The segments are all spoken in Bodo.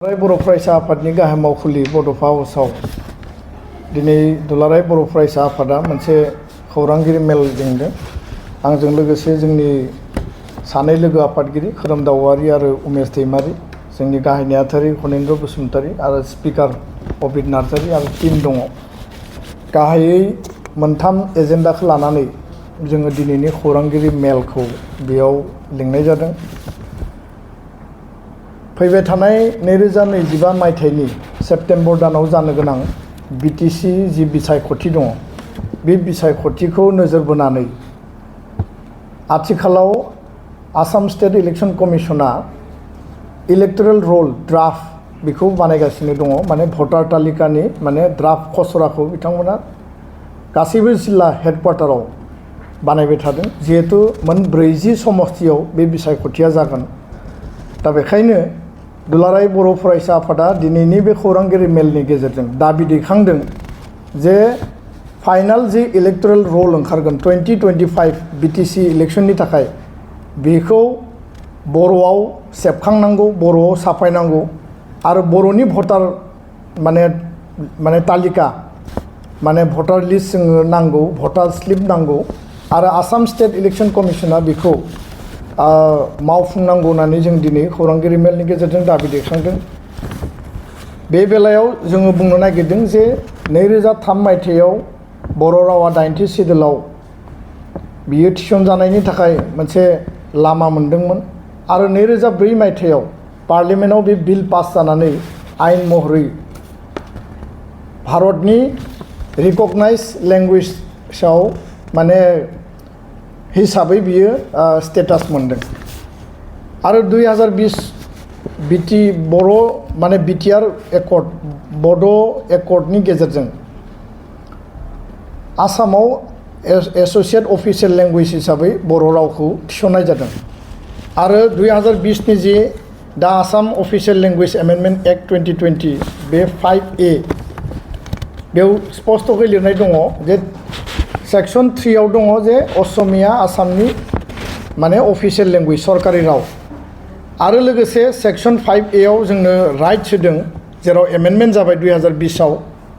बर' फरायसा आफादनि गाहाय मावखुलि बड'फा हाउसाव दिनै दुलाराय बर' फरायसा आफादा मोनसे खौरांगिरि मेल लिंदों। आंजों लोगोसे जोंनि सानै लोगो आफादगिरि खोरोम दाउवारि आरो उमेश दैमारि, जोंनि गाहाय नेहाथारि खनेन्द्र बसुमतारी आरो स्पिकार अबिद नार्जारी आरो टीम दङ। गाहायै मोनथाम एजेन्डाखौ लानानै जोङो दिनैनि खौरांगिरि मेलखौ बेयाव लिंनाय जादों। फैबाय थानाय 2025 मायथाइनि सेप्तेम्बर दानाव जानो गोनां बिटिसि जि बिसायख'थि दङ, बे बिसायख'थिखौ नोजोर बोनानै आथिखालाव आसाम स्टेट इलेक्शन कमिशना इलेक्टोरल रोल ड्राफ्ट बेखौ बानायगासिनो दङ। माने भटार तालिकानि ड्राफ्ट खसराखौ बिथांमोना गासैबो जिल्ला हेडक्वार्टाराव बानायबाय थादों। जिहेतु मोन 40 समस्तियाव बे बिसायख'थिया जागोन, दा बेखायनो दुलाराय बर' फरायसा आफादा दिनैनि बे खौरांगिरि मेलनि गेजेरजों दाबि दैखांदों जे फाइनाल जि इलेक्टोरल रोल ओंखारगोन 2025 बिटिसि इलेक्शननि थाखाय, बेखौ बर'आव सेबखांनांगौ, बर'आव साफायनांगौ आरो बर'नि भटार तालिका भटार लिस्ट जोंनो नांगौ, भटार स्लिप नांगौ आरो आसाम स्टेट इलेक्शन कमिशना बेखौ मावफुंनांगौ होननानै जों दिनै खौरांगिरि मेलनि गेजेरजों दाबि दैखांदों। बे बेलायाव जोङो बुंनो नागिरदों जे 2003 मायथाइयाव बर' रावा 80 सिडुलाव बियो थिसनजानायनि थाखाय मोनसे लामा मोनदोंमोन आरो 2004 मायथाइयाव पार्लियामेन्टआव बे बिल पास जानानै आयेन महरै भारतनि रिकगनाइज लेंगुवेजआव हिसाबै बियो स्टेटास मोनदों। आरो 2020 बर' बिटिआर एकर्ड बड' एकर्डनि गेजेरजों आसामाव एस'सिएट अफिसियेल लेंगुवेज हिसाबै बर' रावखौ थिसननाय जादों। आरो 2020 नि जे दा Assam official language amendment act 2020 बे 5A बेयाव स्पष्टयै लिरनाय दङ जे सेक्सन 3 आव दङ जे असमिया आसामनि अफिसियेल लेंगुवेज सरकारि राव। आरो लोगोसे सेक्सन 5A आव जोंनो राइट्स होदों, जेराव एमेन्डमेन्ट जाबाय 2020 आव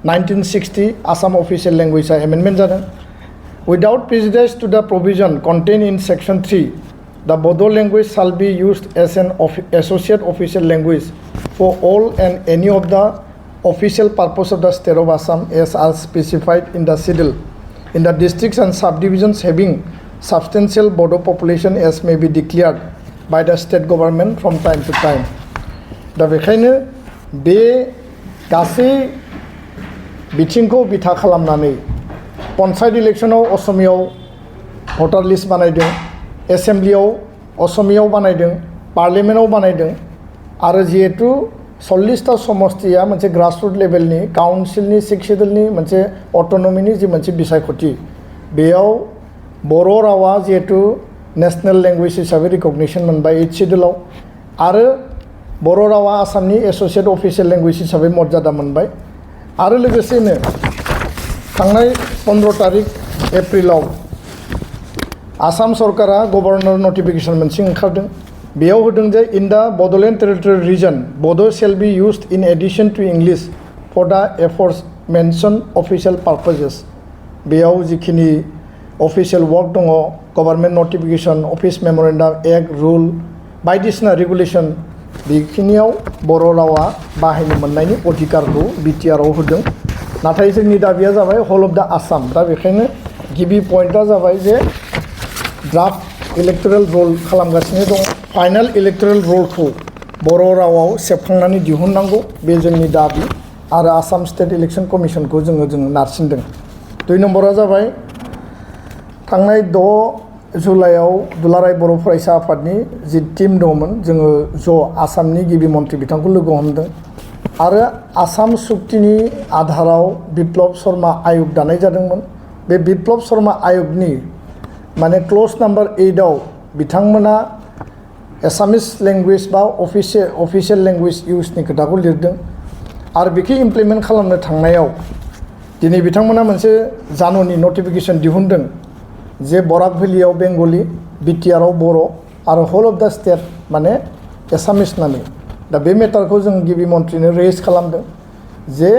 1960 आसाम अफिसियेल लेंगुवेजआ एमेन्डमेन्ट जादों। उइदाउट प्रेजुडिस टु द प्रोविजन कन्टेन्ड इन सेक्सन 3, द बड' language shall be used as an associate official language for all and any of द ऑफिशियल पर्पस ऑफ द state of Assam as are specified in the schedule in the districts and subdivisions having substantial Bodo population as may be declared by the state government from time to time. दा बेखायनो बे गासै बिथिंखौ बिथा खालामनानै पन्चायत इलेक्शनाव असमियाव भटार लिस्ट बानायदों, एसेम्ब्लियाव असमियाव बानायदों, पार्लियामेन्टआव बानायदों आरो जिहेतु 40टा समस्तिया मोनसे ग्रासरुट लेभेलनि काउन्सिलनि 6 सिडुलनि मोनसे अट'नमिनि जि मोनसे बिसायख'थि, बेयाव बर' रावा जिहेतु नेशनेल लेंगुवेज हिसाबै रिकगनिसन मोनबाय 8 सिडुलाव आरो बर' रावा आसामनि एस'सिएट अफिसियेल लेंगुवेज हिसाबै मर्यादा मोनबाय। आरो लोगोसेनो थांनाय 15 तारिख एप्रिलाव आसाम सरकारा गभर्नर नटिफिकेसन मोनसे ओंखारदों। बेयाव होदों जे in the Bodoland territorial region Bodo' shall be used in addition to English for the aforementioned official purposes. बेयाव जिखिनि अफिशियल वर्क दङ, government notification, office memorandum, act, rule बायदिसिना रेगुलेसन, बेखिनियाव बर' रावा बाहायनो मोननायनि अधिकारखौ बिटिआरआव होदों। नाथाय जोंनि दाबिया जाबाय हल अफ द आसाम। दा बेखायनो गिबि पइन्टआ जाबाय जे ड्राफ्ट इलेक्टोरल रोल खालामगासिनो दं, फाइनाल इलेक्टोरल रोलखौ बर' रावाव सेबखांनानै दिहुननांगौ, बे जोंनि दाबि आरो आसाम स्टेट इलेक्शन कमिशनखौ जोङो नारसिनदों। 2 नम्बरा जाबाय थांनाय 6 जुलाइआव दुलाराय बर' फरायसा आफादनि जि टीम दंमोन, जोङो आसामनि गिबि मन्थ्रि बिथांखौ लोगो हमदों आरो आसाम सुक्तिनि आधाराव बिप्लब शर्मा आयोग दानाय जादोंमोन। बे बिप्लब शर्मा आयोगनि क्ल'ज नम्बर 8 आव बिथांमोना एसामिस लेंगुवेज बा अफिसियेल लेंगुवेज इउजनि खोथाखौ लिरदों आरो बेखौ इमप्लिमेन्ट खालामनो थांनायाव दिनै बिथांमोना मोनसे जानुवारिनि नटिफिकेसन दिहुनदों जे बराक भेलियाव बेंगलि, बिटिआरआव बर' आरो हल अफ द स्टेट एसामिस होननानै। दा बे मेटारखौ जों गिबि मन्थ्रिनो रेज खालामदों जे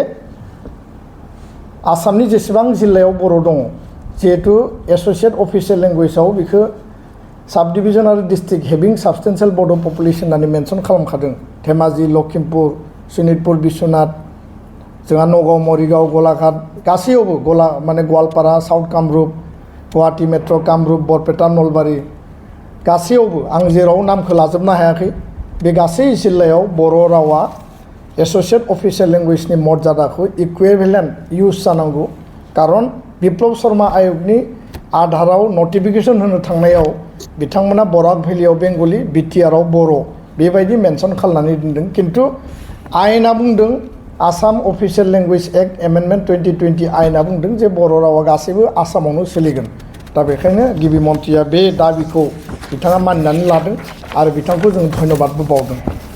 आसामनि जेसेबां जिल्लायाव बर' दङ जिहेतु एस'सियेट अफिसियेल लेंगुवेजाव बेखौ साब डिभिजन आरो डिस्ट्रिक्ट हेभिं साबस्टेन्सियेल बड' पपुलेसन होननानै मेनसन खालामखादों धेमाजि लखिमपुर शनितपुर बिश्वनाथ जोंहा नगाव मरिगाव गलाघाट गासैयावबो माने गवालपारा साउथ कामरुप गुवाहाटी मेट्र' कामरुप बरपेटा नलबारि गासैयावबो आं जेराव नामखौ लाजोबनो हायाखै बे गासै जिल्लायाव बर' रावा एस'सियेट अफिसियेल लेंगुवेजनि मर्यादाखौ इकुइभेलेन्ट इउज जानांगौ खारन बिप्लब शर्मा आयगनि आधाराव नटिफिकेसन होनो थांनायाव बिथांमोना बराक भेलियाव बेंगलि बिटिआरआव बर' बेबायदि मेनसन खालामनानै दोनदों खिन्थु आयेना बुंदों Assam official language act amendment 2020 आयेना बुंदों जे बर' रावा गासैबो आसामावनो सोलिगोन दा बेखायनो गिबि मन्थ्रिया बे दाबिखौ बिथाङा मानिनानै लादों आरो बिथांखौ जों धन्यबादबो बावदों